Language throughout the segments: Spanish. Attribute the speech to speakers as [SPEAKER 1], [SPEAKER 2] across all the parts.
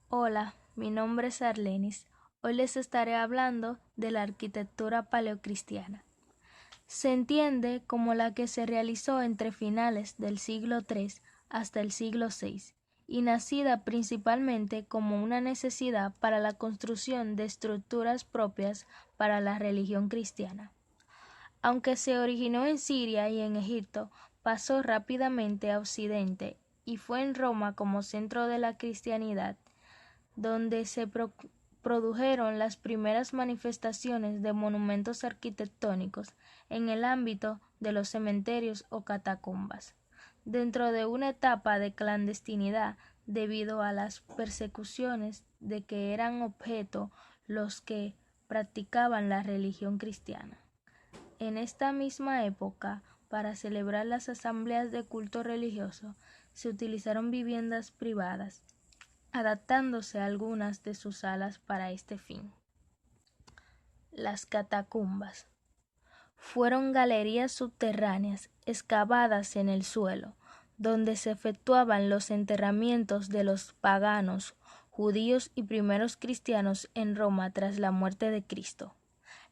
[SPEAKER 1] Hola, mi nombre es Arlenis. Hoy les estaré hablando de la arquitectura paleocristiana. Se entiende como la que se realizó entre finales del siglo III hasta el siglo VI y nacida principalmente como una necesidad para la construcción de estructuras propias para la religión cristiana. Aunque se originó en Siria y en Egipto, pasó rápidamente a Occidente y fue en Roma como centro de la cristianidad donde se produjeron las primeras manifestaciones de monumentos arquitectónicos en el ámbito de los cementerios o catacumbas, dentro de una etapa de clandestinidad debido a las persecuciones de que eran objeto los que practicaban la religión cristiana. En esta misma época, para celebrar las asambleas de culto religioso, se utilizaron viviendas privadas, adaptándose algunas de sus salas para este fin. Las catacumbas fueron galerías subterráneas excavadas en el suelo, donde se efectuaban los enterramientos de los paganos, judíos y primeros cristianos en Roma tras la muerte de Cristo.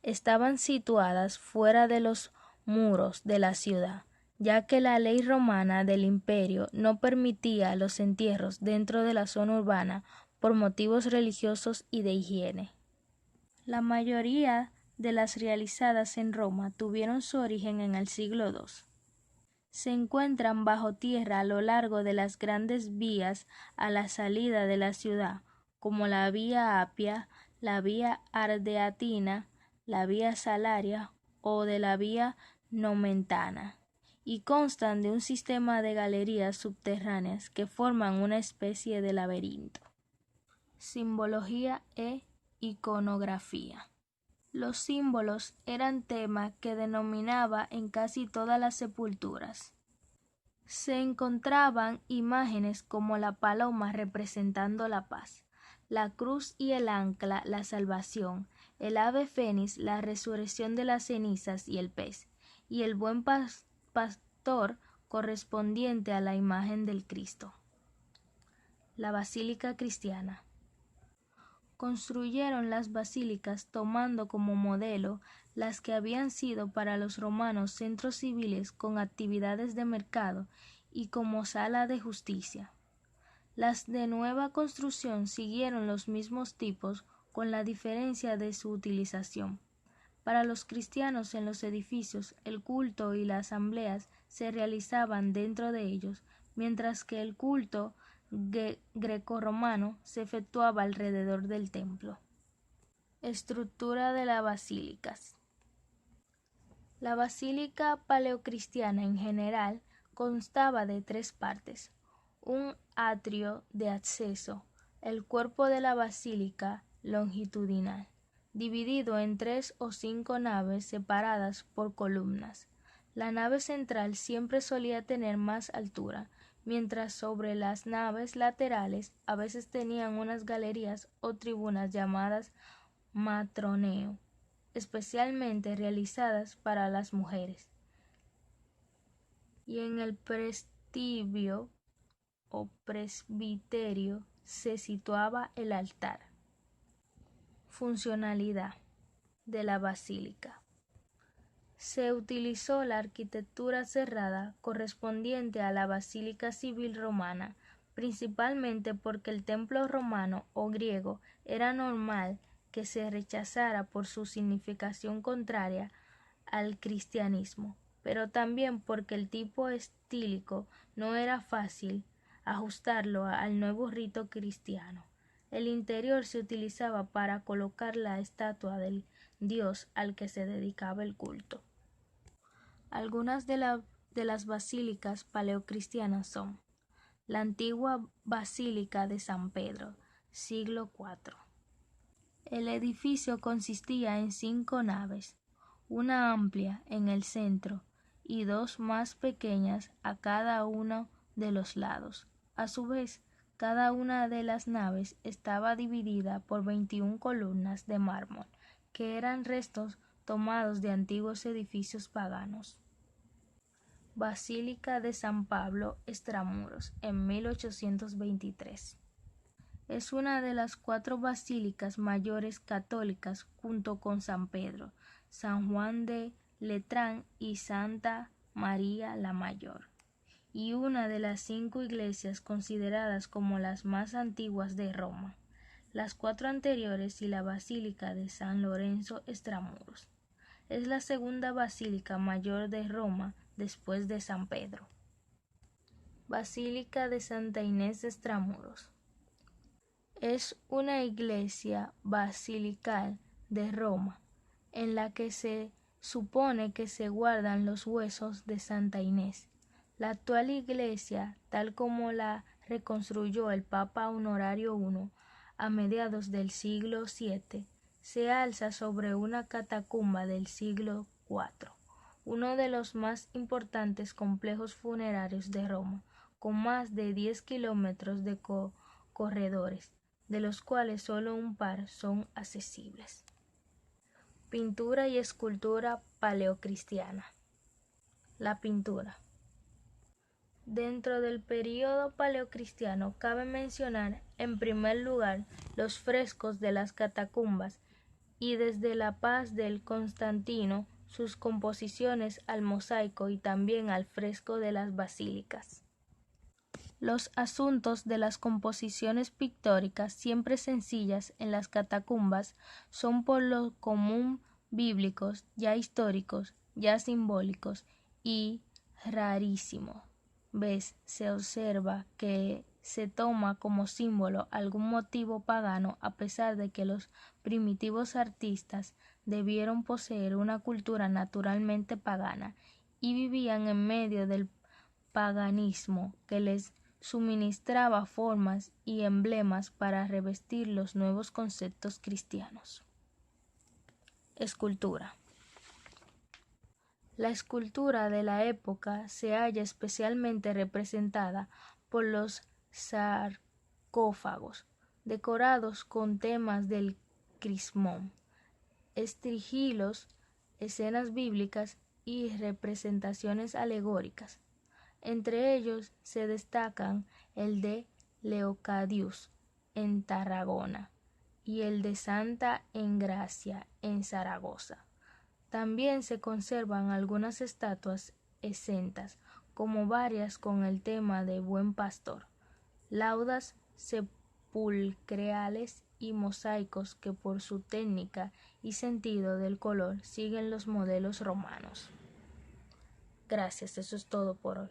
[SPEAKER 1] Estaban situadas fuera de los muros de la ciudad, ya que la ley romana del imperio no permitía los entierros dentro de la zona urbana por motivos religiosos y de higiene. La mayoría de las realizadas en Roma tuvieron su origen en el siglo II. Se encuentran bajo tierra a lo largo de las grandes vías a la salida de la ciudad, como la Vía Apia, la Vía Ardeatina, la Vía Salaria o de la Vía Nomentana, y constan de un sistema de galerías subterráneas que forman una especie de laberinto. Simbología e iconografía. Los símbolos eran tema que denominaba en casi todas las sepulturas. Se encontraban imágenes como la paloma representando la paz, la cruz y el ancla la salvación, el ave fénix la resurrección de las cenizas y el pez, y el buen pastor correspondiente a la imagen del Cristo. La basílica cristiana. Construyeron las basílicas tomando como modelo las que habían sido para los romanos centros civiles con actividades de mercado y como sala de justicia. Las de nueva construcción siguieron los mismos tipos con la diferencia de su utilización. Para los cristianos en los edificios el culto y las asambleas se realizaban dentro de ellos, mientras que el culto grecorromano se efectuaba alrededor del templo. Estructura de las basílicas. La basílica paleocristiana en general constaba de tres partes: un atrio de acceso, el cuerpo de la basílica longitudinal, dividido en 3 o 5 naves separadas por columnas. La nave central siempre solía tener más altura, mientras sobre las naves laterales a veces tenían unas galerías o tribunas llamadas matroneo, especialmente realizadas para las mujeres. Y en el presbiterio o presbiterio se situaba el altar. Funcionalidad de la basílica. Se utilizó la arquitectura cerrada correspondiente a la basílica civil romana, principalmente porque el templo romano o griego era normal que se rechazara por su significación contraria al cristianismo, pero también porque el tipo estílico no era fácil ajustarlo al nuevo rito cristiano. El interior se utilizaba para colocar la estatua del dios al que se dedicaba el culto. Algunas de las basílicas paleocristianas son: la antigua Basílica de San Pedro, siglo IV. El edificio consistía en 5 naves, una amplia en el centro y 2 más pequeñas a cada uno de los lados. A su vez, cada una de las naves estaba dividida por 21 columnas de mármol, que eran restos tomados de antiguos edificios paganos. Basílica de San Pablo, Extramuros, en 1823. Es una de las 4 basílicas mayores católicas junto con San Pedro, San Juan de Letrán y Santa María la Mayor, y una de las 5 iglesias consideradas como las más antiguas de Roma, las 4 anteriores y la Basílica de San Lorenzo Extramuros. Es la segunda basílica mayor de Roma después de San Pedro. Basílica de Santa Inés de Extramuros. Es una iglesia basilical de Roma, en la que se supone que se guardan los huesos de Santa Inés. La actual iglesia, tal como la reconstruyó el Papa Honorario I a mediados del siglo VII, se alza sobre una catacumba del siglo IV, uno de los más importantes complejos funerarios de Roma, con más de 10 kilómetros de corredores, de los cuales solo un par son accesibles. Pintura y escultura paleocristiana. La pintura. Dentro del período paleocristiano cabe mencionar en primer lugar los frescos de las catacumbas y desde la paz del Constantino sus composiciones al mosaico y también al fresco de las basílicas. Los asuntos de las composiciones pictóricas, siempre sencillas en las catacumbas, son por lo común bíblicos, ya históricos, ya simbólicos y rarísimos. Se observa que se toma como símbolo algún motivo pagano, a pesar de que los primitivos artistas debieron poseer una cultura naturalmente pagana y vivían en medio del paganismo que les suministraba formas y emblemas para revestir los nuevos conceptos cristianos. Escultura. La escultura de la época se halla especialmente representada por los sarcófagos, decorados con temas del crismón, estrigilos, escenas bíblicas y representaciones alegóricas. Entre ellos se destacan el de Leocadius en Tarragona y el de Santa Engracia en Zaragoza. También se conservan algunas estatuas exentas, como varias con el tema de Buen Pastor, laudas sepulcrales y mosaicos que por su técnica y sentido del color siguen los modelos romanos. Gracias, eso es todo por hoy.